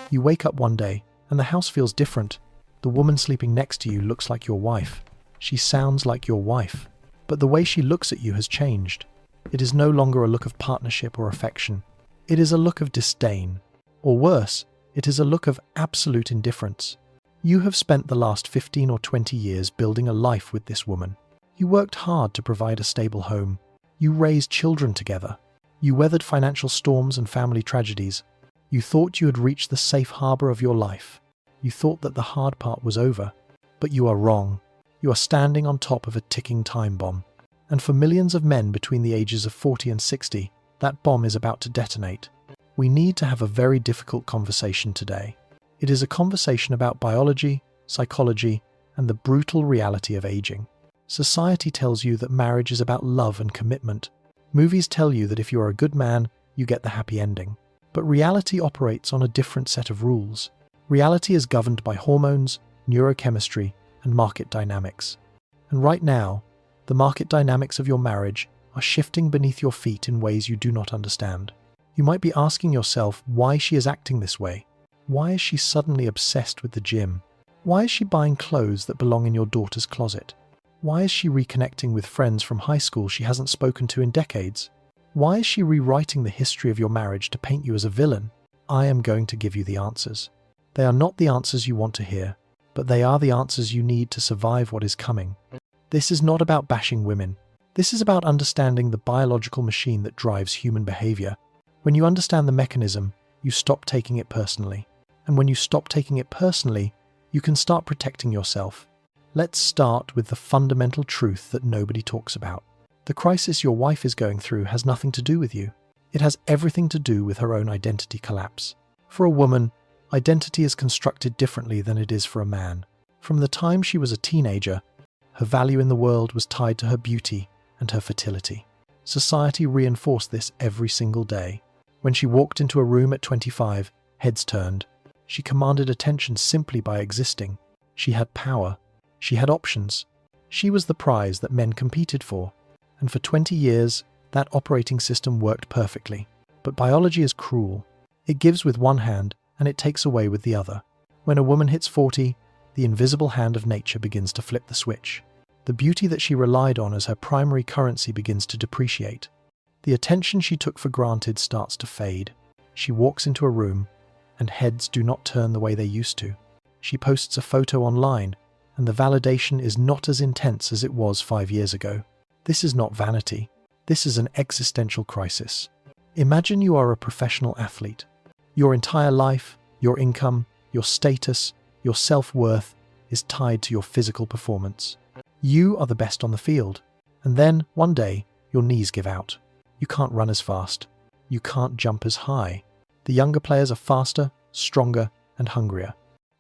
You wake up one day, and the house feels different. The woman sleeping next to you looks like your wife. She sounds like your wife. But the way she looks at you has changed. It is no longer a look of partnership or affection. It is a look of disdain. Or worse, it is a look of absolute indifference. You have spent the last 15 or 20 years building a life with this woman. You worked hard to provide a stable home. You raised children together. You weathered financial storms and family tragedies. You thought you had reached the safe harbor of your life. You thought that the hard part was over. But you are wrong. You are standing on top of a ticking time bomb. And for millions of men between the ages of 40 and 60, that bomb is about to detonate. We need to have a very difficult conversation today. It is a conversation about biology, psychology, and the brutal reality of aging. Society tells you that marriage is about love and commitment. Movies tell you that if you are a good man, you get the happy ending. But reality operates on a different set of rules. Reality is governed by hormones, neurochemistry, and market dynamics. And right now, the market dynamics of your marriage are shifting beneath your feet in ways you do not understand. You might be asking yourself why she is acting this way. Why is she suddenly obsessed with the gym? Why is she buying clothes that belong in your daughter's closet? Why is she reconnecting with friends from high school she hasn't spoken to in decades? Why is she rewriting the history of your marriage to paint you as a villain? I am going to give you the answers. They are not the answers you want to hear, but they are the answers you need to survive what is coming. This is not about bashing women. This is about understanding the biological machine that drives human behavior. When you understand the mechanism, you stop taking it personally. And when you stop taking it personally, you can start protecting yourself. Let's start with the fundamental truth that nobody talks about. The crisis your wife is going through has nothing to do with you. It has everything to do with her own identity collapse. For a woman, identity is constructed differently than it is for a man. From the time she was a teenager, her value in the world was tied to her beauty and her fertility. Society reinforced this every single day. When she walked into a room at 25, heads turned. She commanded attention simply by existing. She had power. She had options. She was the prize that men competed for. And for 20 years, that operating system worked perfectly. But biology is cruel. It gives with one hand and it takes away with the other. When a woman hits 40, the invisible hand of nature begins to flip the switch. The beauty that she relied on as her primary currency begins to depreciate. The attention she took for granted starts to fade. She walks into a room, and heads do not turn the way they used to. She posts a photo online, and the validation is not as intense as it was 5 years ago. This is not vanity. This is an existential crisis. Imagine you are a professional athlete. Your entire life, your income, your status, your self-worth is tied to your physical performance. You are the best on the field. And then, one day, your knees give out. You can't run as fast. You can't jump as high. The younger players are faster, stronger, and hungrier.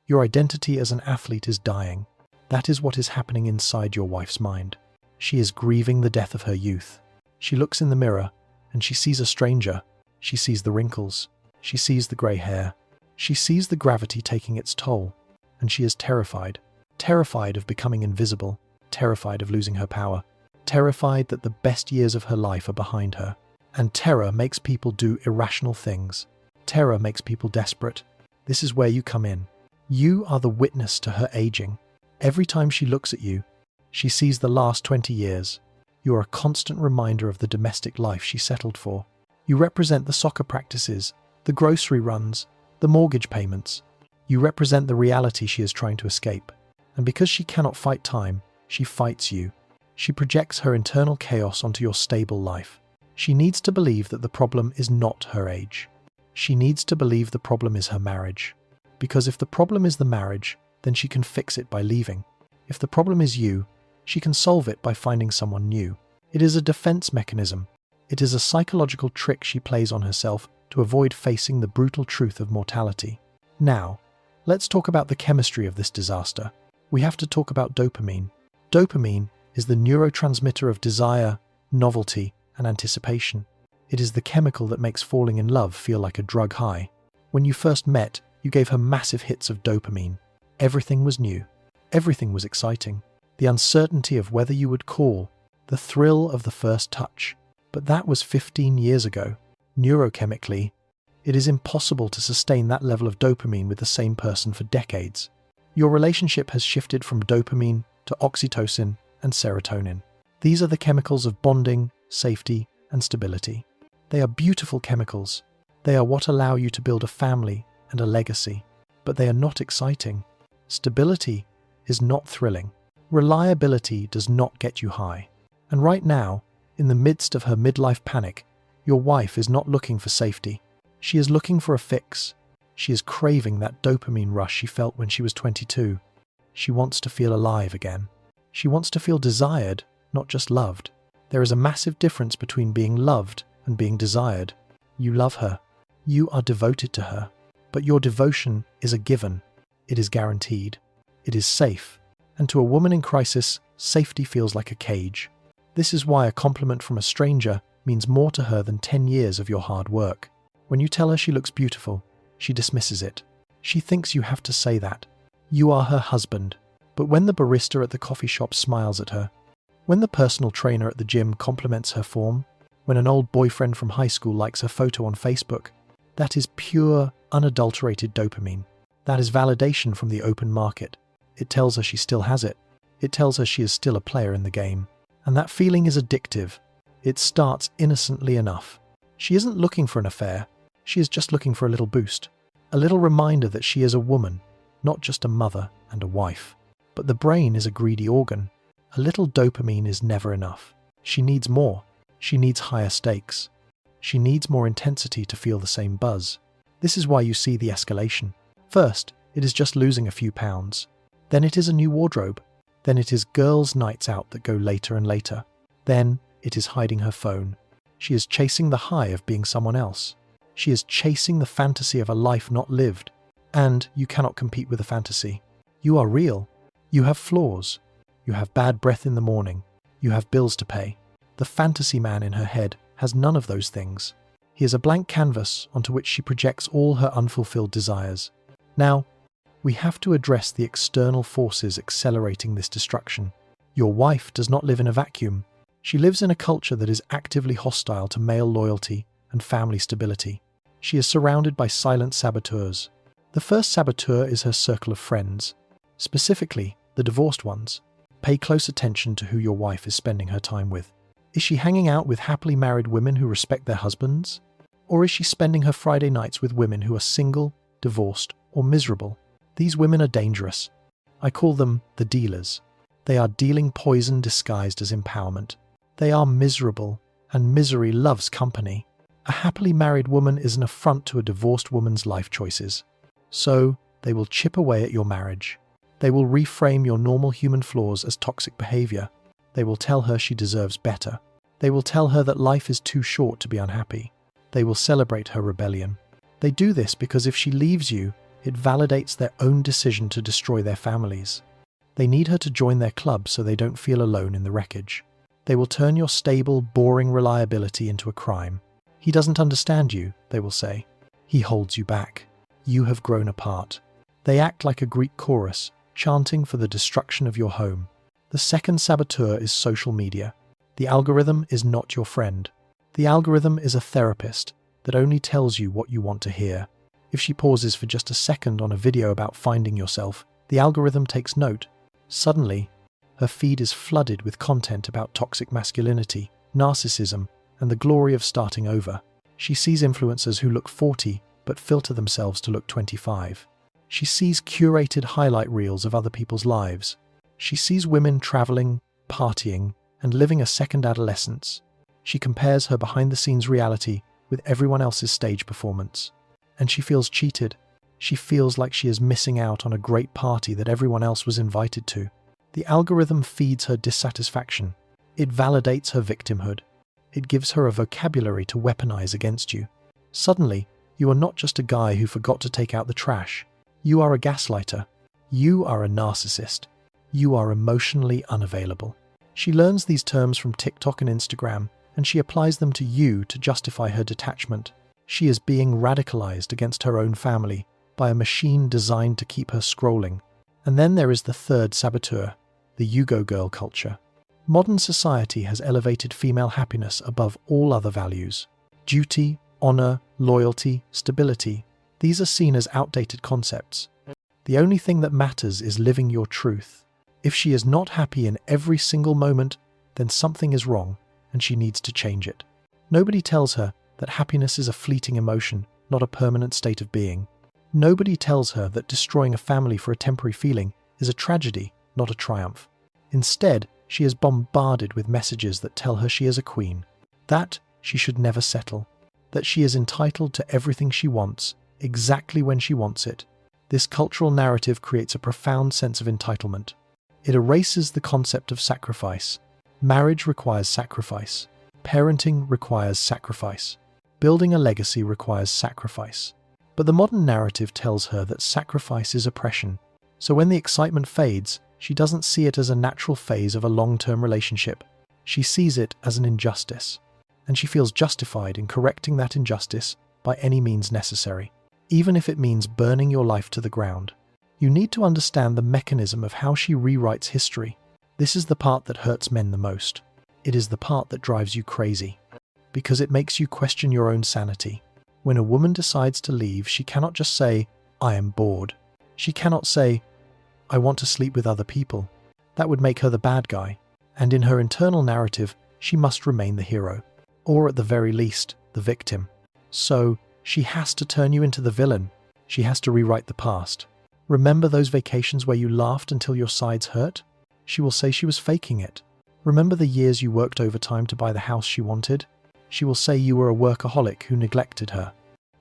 Your identity as an athlete is dying. That is what is happening inside your wife's mind. She is grieving the death of her youth. She looks in the mirror, and she sees a stranger. She sees the wrinkles. She sees the grey hair. She sees the gravity taking its toll. And she is terrified. Terrified of becoming invisible. Terrified of losing her power. Terrified that the best years of her life are behind her. And terror makes people do irrational things. Terror makes people desperate. This is where you come in. You are the witness to her aging. Every time she looks at you, she sees the last 20 years. You are a constant reminder of the domestic life she settled for. You represent the soccer practices, the grocery runs, the mortgage payments. You represent the reality she is trying to escape. And because she cannot fight time, she fights you. She projects her internal chaos onto your stable life. She needs to believe that the problem is not her age. She needs to believe the problem is her marriage. Because if the problem is the marriage, then she can fix it by leaving. If the problem is you, she can solve it by finding someone new. It is a defense mechanism. It is a psychological trick she plays on herself to avoid facing the brutal truth of mortality. Now, let's talk about the chemistry of this disaster. We have to talk about dopamine. Dopamine is the neurotransmitter of desire, novelty, and anticipation. It is the chemical that makes falling in love feel like a drug high. When you first met, you gave her massive hits of dopamine. Everything was new. Everything was exciting. The uncertainty of whether you would call, the thrill of the first touch. But that was 15 years ago. Neurochemically, It is impossible to sustain that level of dopamine with the same person for decades. Your relationship has shifted from dopamine to oxytocin and serotonin. These are the chemicals of bonding, safety, and stability. They are beautiful chemicals. They are what allow you to build a family and a legacy. But they are not exciting. Stability is not thrilling. Reliability does not get you high. And right now, in the midst of her midlife panic, your wife is not looking for safety. She is looking for a fix. She is craving that dopamine rush she felt when she was 22. She wants to feel alive again. She wants to feel desired, not just loved. There is a massive difference between being loved and being desired. You love her. You are devoted to her. But your devotion is a given. It is guaranteed. It is safe. And to a woman in crisis, safety feels like a cage. This is why a compliment from a stranger means more to her than 10 years of your hard work. When you tell her she looks beautiful, she dismisses it. She thinks you have to say that. You are her husband. But when the barista at the coffee shop smiles at her, when the personal trainer at the gym compliments her form, when an old boyfriend from high school likes her photo on Facebook, that is pure, unadulterated dopamine. That is validation from the open market. It tells her she still has it. It tells her she is still a player in the game. And that feeling is addictive. It starts innocently enough. She isn't looking for an affair. She is just looking for a little boost. A little reminder that she is a woman, not just a mother and a wife. But the brain is a greedy organ. A little dopamine is never enough. She needs more. She needs higher stakes. She needs more intensity to feel the same buzz. This is why you see the escalation. First, it is just losing a few pounds. Then it is a new wardrobe. Then it is girls' nights out that go later and later. Then it is hiding her phone. She is chasing the high of being someone else. She is chasing the fantasy of a life not lived. And you cannot compete with a fantasy. You are real. You have flaws. You have bad breath in the morning. You have bills to pay. The fantasy man in her head has none of those things. He is a blank canvas onto which she projects all her unfulfilled desires. Now, we have to address the external forces accelerating this destruction. Your wife does not live in a vacuum. She lives in a culture that is actively hostile to male loyalty and family stability. She is surrounded by silent saboteurs. The first saboteur is her circle of friends, specifically the divorced ones. Pay close attention to who your wife is spending her time with. Is she hanging out with happily married women who respect their husbands? Or is she spending her Friday nights with women who are single, divorced, or miserable? These women are dangerous. I call them the dealers. They are dealing poison disguised as empowerment. They are miserable, and misery loves company. A happily married woman is an affront to a divorced woman's life choices. So, they will chip away at your marriage. They will reframe your normal human flaws as toxic behavior. They will tell her she deserves better. They will tell her that life is too short to be unhappy. They will celebrate her rebellion. They do this because if she leaves you, it validates their own decision to destroy their families. They need her to join their club so they don't feel alone in the wreckage. They will turn your stable, boring reliability into a crime. He doesn't understand you, they will say. He holds you back. You have grown apart. They act like a Greek chorus, chanting for the destruction of your home. The second saboteur is social media. The algorithm is not your friend. The algorithm is a therapist that only tells you what you want to hear. If she pauses for just a second on a video about finding yourself, the algorithm takes note. Suddenly, her feed is flooded with content about toxic masculinity, narcissism, and the glory of starting over. She sees influencers who look 40 but filter themselves to look 25. She sees curated highlight reels of other people's lives. She sees women traveling, partying, and living a second adolescence. She compares her behind-the-scenes reality with everyone else's stage performance. And she feels cheated. She feels like she is missing out on a great party that everyone else was invited to. The algorithm feeds her dissatisfaction. It validates her victimhood. It gives her a vocabulary to weaponize against you. Suddenly, you are not just a guy who forgot to take out the trash. You are a gaslighter. You are a narcissist. You are emotionally unavailable. She learns these terms from TikTok and Instagram, and she applies them to you to justify her detachment. She is being radicalized against her own family by a machine designed to keep her scrolling. And then there is the third saboteur, the you-go girl culture. Modern society has elevated female happiness above all other values. Duty, honor, loyalty, stability. These are seen as outdated concepts. The only thing that matters is living your truth. If she is not happy in every single moment, then something is wrong and she needs to change it. Nobody tells her that happiness is a fleeting emotion, not a permanent state of being. Nobody tells her that destroying a family for a temporary feeling is a tragedy, not a triumph. Instead, she is bombarded with messages that tell her she is a queen, that she should never settle, that she is entitled to everything she wants, exactly when she wants it. This cultural narrative creates a profound sense of entitlement. It erases the concept of sacrifice. Marriage requires sacrifice. Parenting requires sacrifice. Building a legacy requires sacrifice. But the modern narrative tells her that sacrifice is oppression. So when the excitement fades, she doesn't see it as a natural phase of a long-term relationship. She sees it as an injustice. And she feels justified in correcting that injustice by any means necessary, even if it means burning your life to the ground. You need to understand the mechanism of how she rewrites history. This is the part that hurts men the most. It is the part that drives you crazy, because it makes you question your own sanity. When a woman decides to leave, she cannot just say, "I am bored." She cannot say, "I want to sleep with other people." That would make her the bad guy. And in her internal narrative, she must remain the hero, or at the very least, the victim. So, she has to turn you into the villain. She has to rewrite the past. Remember those vacations where you laughed until your sides hurt? She will say she was faking it. Remember the years you worked overtime to buy the house she wanted? She will say you were a workaholic who neglected her.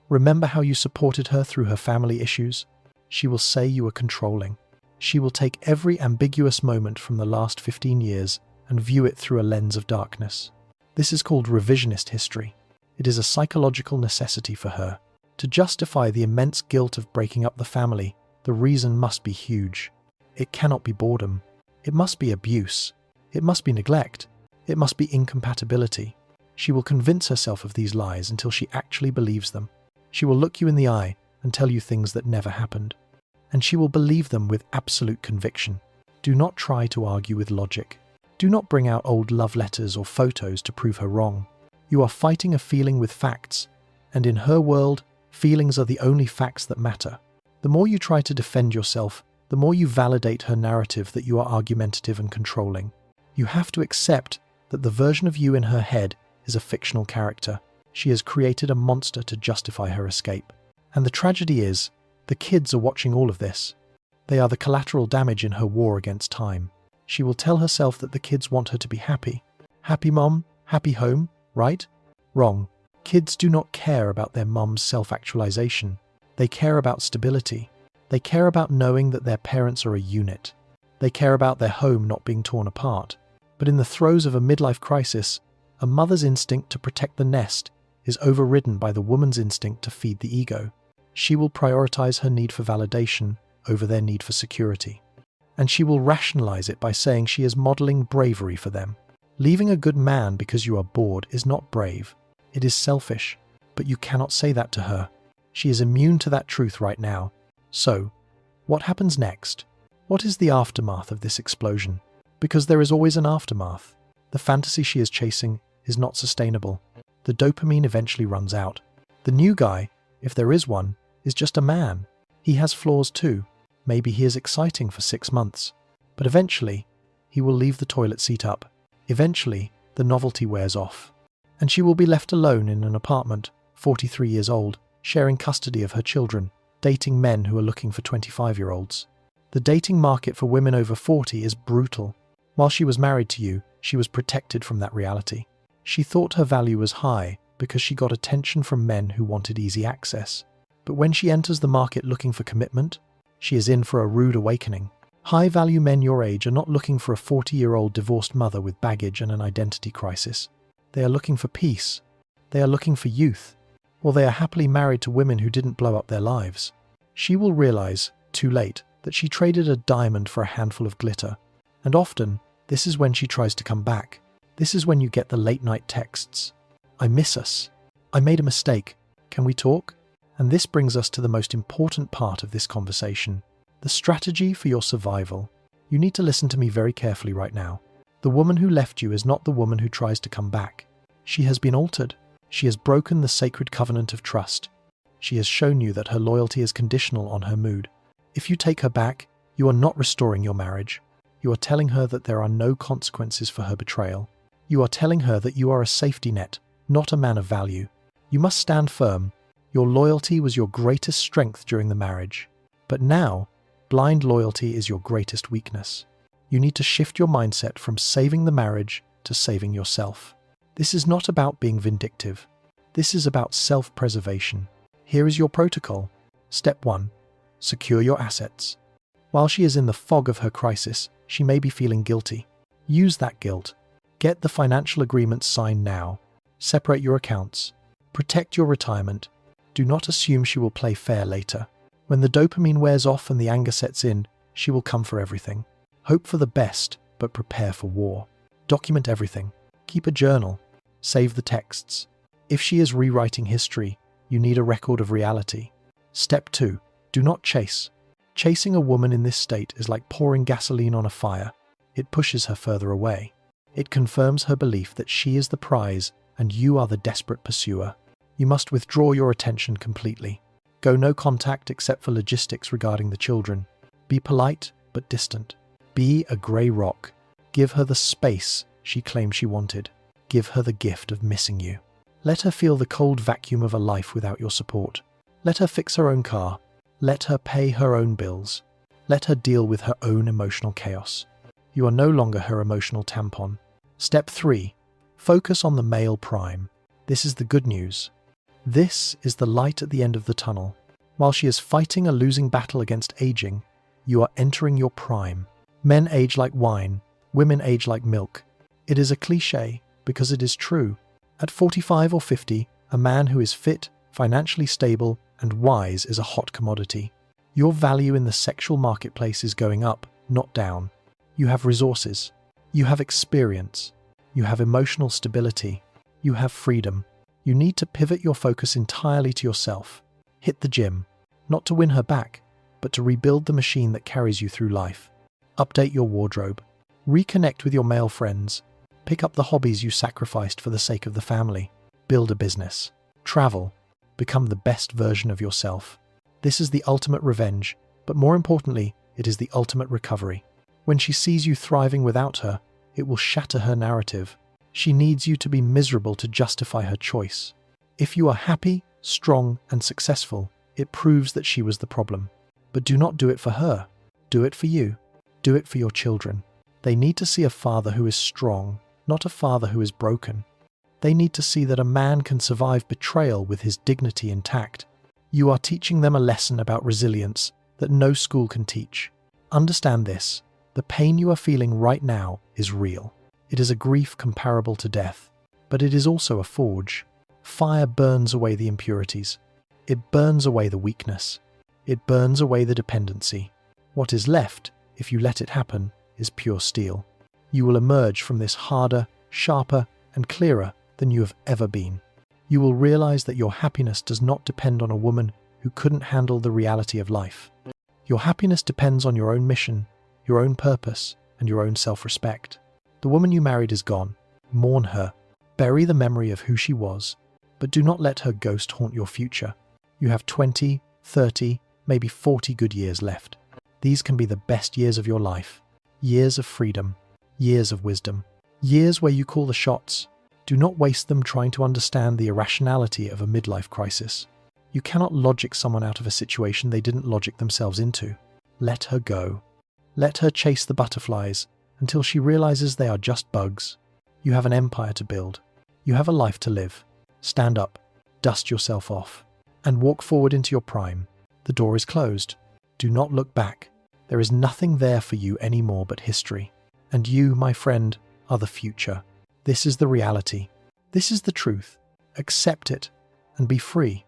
Remember how you supported her through her family issues? She will say you were controlling. She will take every ambiguous moment from the last 15 years and view it through a lens of darkness. This is called revisionist history. It is a psychological necessity for her. To justify the immense guilt of breaking up the family, the reason must be huge. It cannot be boredom. It must be abuse. It must be neglect. It must be incompatibility. She will convince herself of these lies until she actually believes them. She will look you in the eye and tell you things that never happened. And she will believe them with absolute conviction. Do not try to argue with logic. Do not bring out old love letters or photos to prove her wrong. You are fighting a feeling with facts, and in her world, feelings are the only facts that matter. The more you try to defend yourself, the more you validate her narrative that you are argumentative and controlling. You have to accept that the version of you in her head is a fictional character. She has created a monster to justify her escape. And the tragedy is, the kids are watching all of this. They are the collateral damage in her war against time. She will tell herself that the kids want her to be happy. Happy mom, happy home, right? Wrong. Kids do not care about their mom's self-actualization. They care about stability. They care about knowing that their parents are a unit. They care about their home not being torn apart. But in the throes of a midlife crisis, a mother's instinct to protect the nest is overridden by the woman's instinct to feed the ego. She will prioritize her need for validation over their need for security. And she will rationalize it by saying she is modeling bravery for them. Leaving a good man because you are bored is not brave. It is selfish. But you cannot say that to her. She is immune to that truth right now. So, what happens next? What is the aftermath of this explosion? Because there is always an aftermath. The fantasy she is chasing is not sustainable. The dopamine eventually runs out. The new guy, if there is one, is just a man. He has flaws too. Maybe he is exciting for 6 months. But eventually, he will leave the toilet seat up. Eventually, the novelty wears off. And she will be left alone in an apartment, 43 years old, sharing custody of her children, dating men who are looking for 25-year-olds. The dating market for women over 40 is brutal. While she was married to you, she was protected from that reality. She thought her value was high because she got attention from men who wanted easy access. But when she enters the market looking for commitment, she is in for a rude awakening. High-value men your age are not looking for a 40-year-old divorced mother with baggage and an identity crisis. They are looking for peace. They are looking for youth. Or they are happily married to women who didn't blow up their lives. She will realize, too late, that she traded a diamond for a handful of glitter. And often, this is when she tries to come back. This is when you get the late-night texts. "I miss us. I made a mistake. Can we talk?" And this brings us to the most important part of this conversation. The strategy for your survival. You need to listen to me very carefully right now. The woman who left you is not the woman who tries to come back. She has been altered. She has broken the sacred covenant of trust. She has shown you that her loyalty is conditional on her mood. If you take her back, you are not restoring your marriage. You are telling her that there are no consequences for her betrayal. You are telling her that you are a safety net, not a man of value. You must stand firm. Your loyalty was your greatest strength during the marriage. But now, blind loyalty is your greatest weakness. You need to shift your mindset from saving the marriage to saving yourself. This is not about being vindictive. This is about self-preservation. Here is your protocol. Step 1. Secure your assets. While she is in the fog of her crisis, she may be feeling guilty. Use that guilt. Get the financial agreements signed now. Separate your accounts. Protect your retirement. Do not assume she will play fair later. When the dopamine wears off and the anger sets in, she will come for everything. Hope for the best, but prepare for war. Document everything. Keep a journal. Save the texts. If she is rewriting history, you need a record of reality. Step 2. Do not chase. Chasing a woman in this state is like pouring gasoline on a fire. It pushes her further away. It confirms her belief that she is the prize and you are the desperate pursuer. You must withdraw your attention completely. Go no contact except for logistics regarding the children. Be polite but distant. Be a grey rock. Give her the space she claimed she wanted. Give her the gift of missing you. Let her feel the cold vacuum of a life without your support. Let her fix her own car. Let her pay her own bills. Let her deal with her own emotional chaos. You are no longer her emotional tampon. Step 3. Focus on the male prime. This is the good news. This is the light at the end of the tunnel. While she is fighting a losing battle against aging, you are entering your prime. Men age like wine. Women age like milk. It is a cliché because it is true. At 45 or 50, a man who is fit, financially stable, and wise is a hot commodity. Your value in the sexual marketplace is going up, not down. You have resources. You have experience. You have emotional stability. You have freedom. You need to pivot your focus entirely to yourself. Hit the gym, not to win her back, but to rebuild the machine that carries you through life. Update your wardrobe. Reconnect with your male friends. Pick up the hobbies you sacrificed for the sake of the family. Build a business. Travel. Become the best version of yourself. This is the ultimate revenge, but more importantly, it is the ultimate recovery. When she sees you thriving without her, it will shatter her narrative. She needs you to be miserable to justify her choice. If you are happy, strong, and successful, it proves that she was the problem. But do not do it for her. Do it for you. Do it for your children. They need to see a father who is strong, not a father who is broken. They need to see that a man can survive betrayal with his dignity intact. You are teaching them a lesson about resilience that no school can teach. Understand this. The pain you are feeling right now is real. It is a grief comparable to death, but it is also a forge. Fire burns away the impurities. It burns away the weakness. It burns away the dependency. What is left, if you let it happen, is pure steel. You will emerge from this harder, sharper, and clearer than you have ever been. You will realize that your happiness does not depend on a woman who couldn't handle the reality of life. Your happiness depends on your own mission, your own purpose, and your own self-respect. The woman you married is gone. Mourn her. Bury the memory of who she was, but do not let her ghost haunt your future. You have 20, 30, maybe 40 good years left. These can be the best years of your life. Years of freedom. Years of wisdom. Years where you call the shots. Do not waste them trying to understand the irrationality of a midlife crisis. You cannot logic someone out of a situation they didn't logic themselves into. Let her go. Let her chase the butterflies until she realizes they are just bugs. You have an empire to build. You have a life to live. Stand up, dust yourself off, and walk forward into your prime. The door is closed. Do not look back. There is nothing there for you anymore but history. And you, my friend, are the future. This is the reality. This is the truth. Accept it and be free.